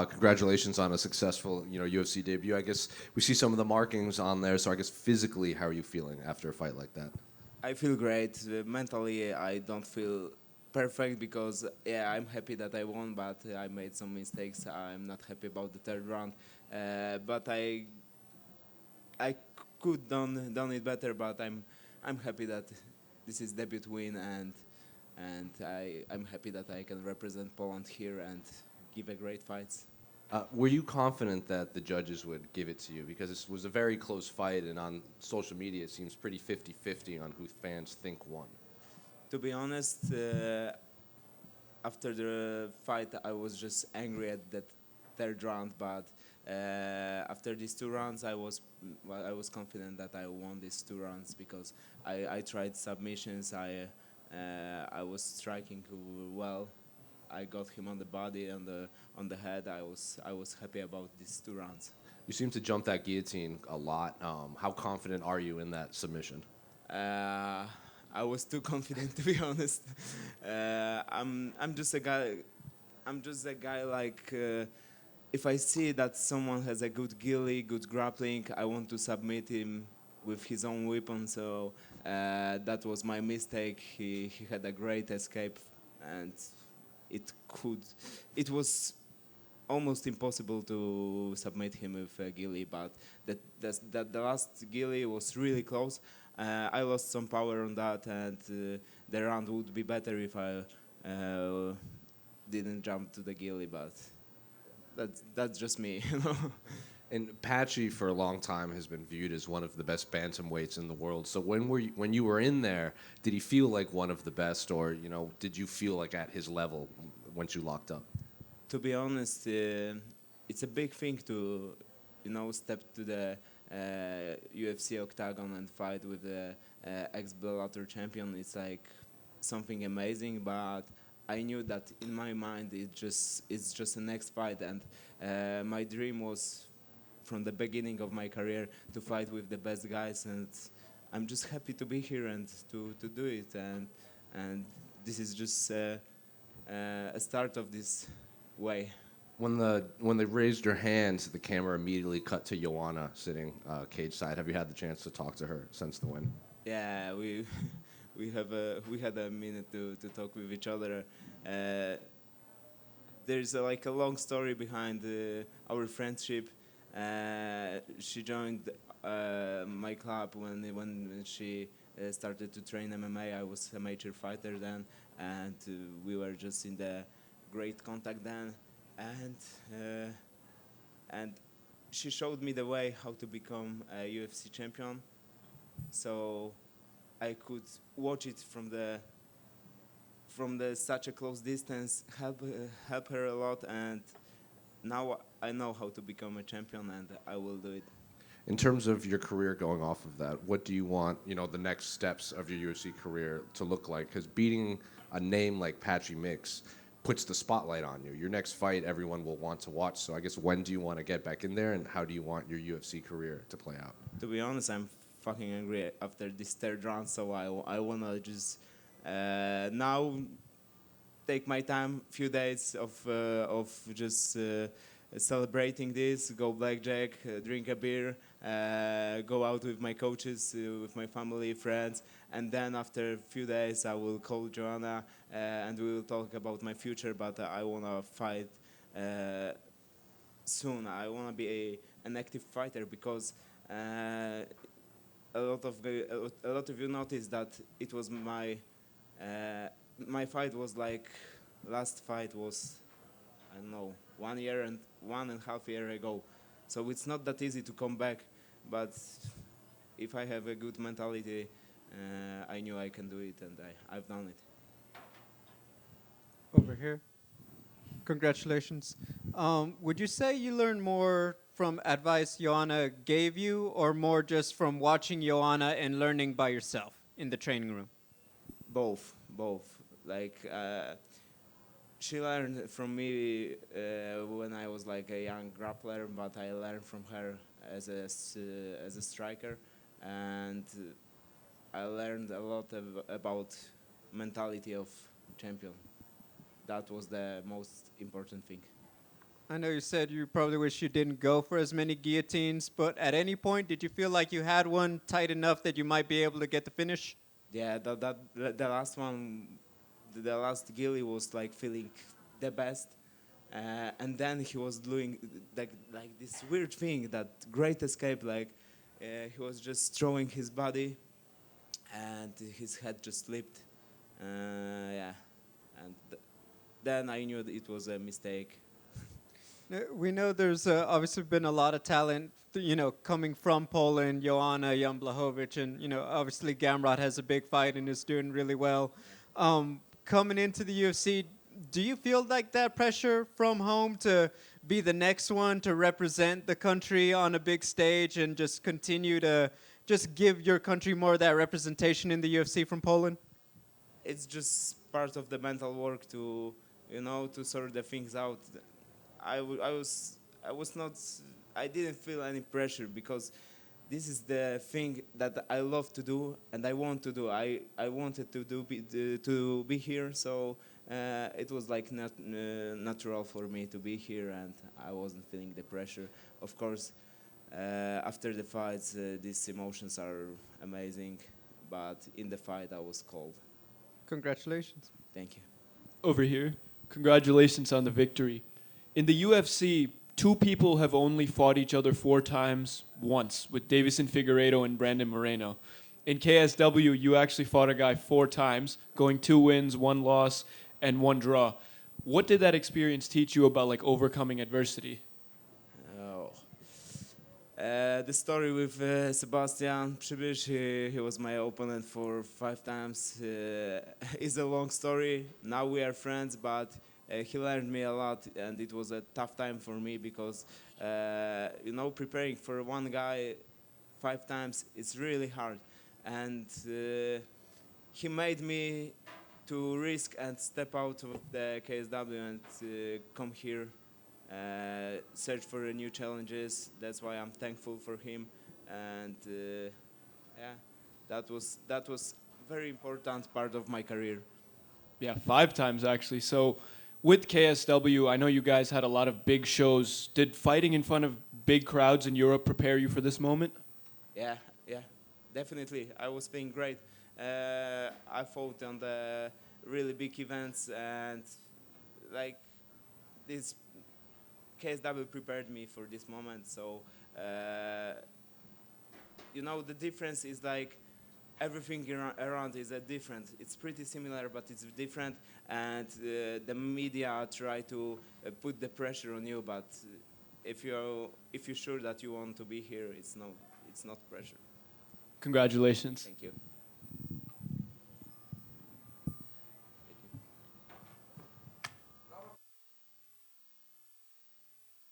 Congratulations on a successful, UFC debut. I guess we see some of the markings on there. So I guess physically, how are you feeling after a fight like that? I feel great. Mentally, I don't feel perfect because yeah, I'm happy that I won, but I made some mistakes. I'm not happy about the third round, but I could done it better. But I'm happy that this is debut win, and I'm happy that I can represent Poland here and give a great fight. Were you confident that the judges would give it to you? Because this was a very close fight, and on social media, it seems pretty 50-50 on who fans think won. To be honest, after the fight, I was just angry at that third round. But after these two rounds, I was confident that I won these two rounds because I tried submissions. I was striking well. I got him on the body and on the head. I was happy about these two rounds. You seem to jump that guillotine a lot. How confident are you in that submission? Uh, I was too confident to be honest. I'm just a guy. I'm just a guy like. If I see that someone has a good gilly, good grappling, I want to submit him with his own weapon. So that was my mistake. He had a great escape, and it could. It was almost impossible to submit him with a gilly, but the last gilly was really close. I lost some power on that, and the round would be better if I didn't jump to the gilly, but that's just me, you know. And Patchy, for a long time, has been viewed as one of the best bantamweights in the world. So when you were in there, did he feel like one of the best, or did you feel like at his level once you locked up? To be honest, it's a big thing to, step to the UFC octagon and fight with the ex-Bellator champion. It's like something amazing, but I knew that in my mind it's just a next fight, and my dream was from the beginning of my career to fight with the best guys, and I'm just happy to be here and to do it, and this is just a start of this way. When they raised your hand, the camera immediately cut to Joanna sitting cage side. Have you had the chance to talk to her since the win? Yeah, we we had a minute to talk with each other. Uh, there's like a long story behind our friendship. She joined my club when she started to train MMA. I was a amateur fighter then, and we were just in the great contact then, and and she showed me the way how to become a UFC champion. So I could watch it from the such a close distance, help her a lot, and now I know how to become a champion, and I will do it. In terms of your career going off of that, what do you want, the next steps of your UFC career to look like? Because beating a name like Patchy Mix puts the spotlight on you. Your next fight, everyone will want to watch. So I guess when do you want to get back in there, and how do you want your UFC career to play out? To be honest, I'm fucking angry after this third round, so I wanna just now take my time, few days of just celebrating this, go blackjack, drink a beer, go out with my coaches, with my family, friends, and then after a few days I will call Joanna and we will talk about my future. But I wanna fight soon. I wanna be an active fighter because. A lot of you noticed that it was my fight was like last fight was I don't know 1 year and 1.5 year ago, so it's not that easy to come back. But if I have a good mentality, I knew I can do it, and I've done it. Over here. Congratulations. Would you say you learned more from advice Joanna gave you, or more just from watching Joanna and learning by yourself in the training room? Both. Like she learned from me when I was like a young grappler, but I learned from her as a striker, and I learned a lot about mentality of champion. That was the most important thing. I know you said you probably wish you didn't go for as many guillotines, but at any point, did you feel like you had one tight enough that you might be able to get the finish? Yeah, the last one, the last gilly was like feeling the best, and then he was doing like this weird thing, that great escape, like he was just throwing his body, and his head just slipped. Yeah, and then I knew that it was a mistake. We know there's obviously been a lot of talent, coming from Poland, Joanna, Jan Blachowicz, and, obviously Gamrot has a big fight and is doing really well. Coming into the UFC, do you feel like that pressure from home to be the next one to represent the country on a big stage and just continue to just give your country more of that representation in the UFC from Poland? It's just part of the mental work to, to sort the things out. I didn't feel any pressure, because this is the thing that I love to do and I want to do. I wanted to be here, so it was like natural for me to be here, and I wasn't feeling the pressure. Of course, after the fights, these emotions are amazing, but in the fight I was cold. Congratulations. Thank you. Over here, congratulations on the victory. In the UFC, two people have only fought each other 4 times once, with Davison Figueiredo and Brandon Moreno. In KSW, you actually fought a guy 4 times, going 2 wins, 1 loss, and 1 draw. What did that experience teach you about like overcoming adversity? The story with Sebastian Przybysz, he was my opponent for 5 times. It's a long story. Now we are friends, but he learned me a lot, and it was a tough time for me, because preparing for one guy 5 times, it's really hard. And he made me to risk and step out of the KSW and come here, search for new challenges. That's why I'm thankful for him, and yeah, that was very important part of my career. Yeah, 5 times actually. So with KSW, I know you guys had a lot of big shows. Did fighting in front of big crowds in Europe prepare you for this moment? Yeah, definitely. I was feeling great. I fought on the really big events, and like this KSW prepared me for this moment. So the difference is like everything around is different. It's pretty similar, but it's different, and the media try to put the pressure on you. But if you're sure that you want to be here, it's not pressure. Congratulations. Thank you.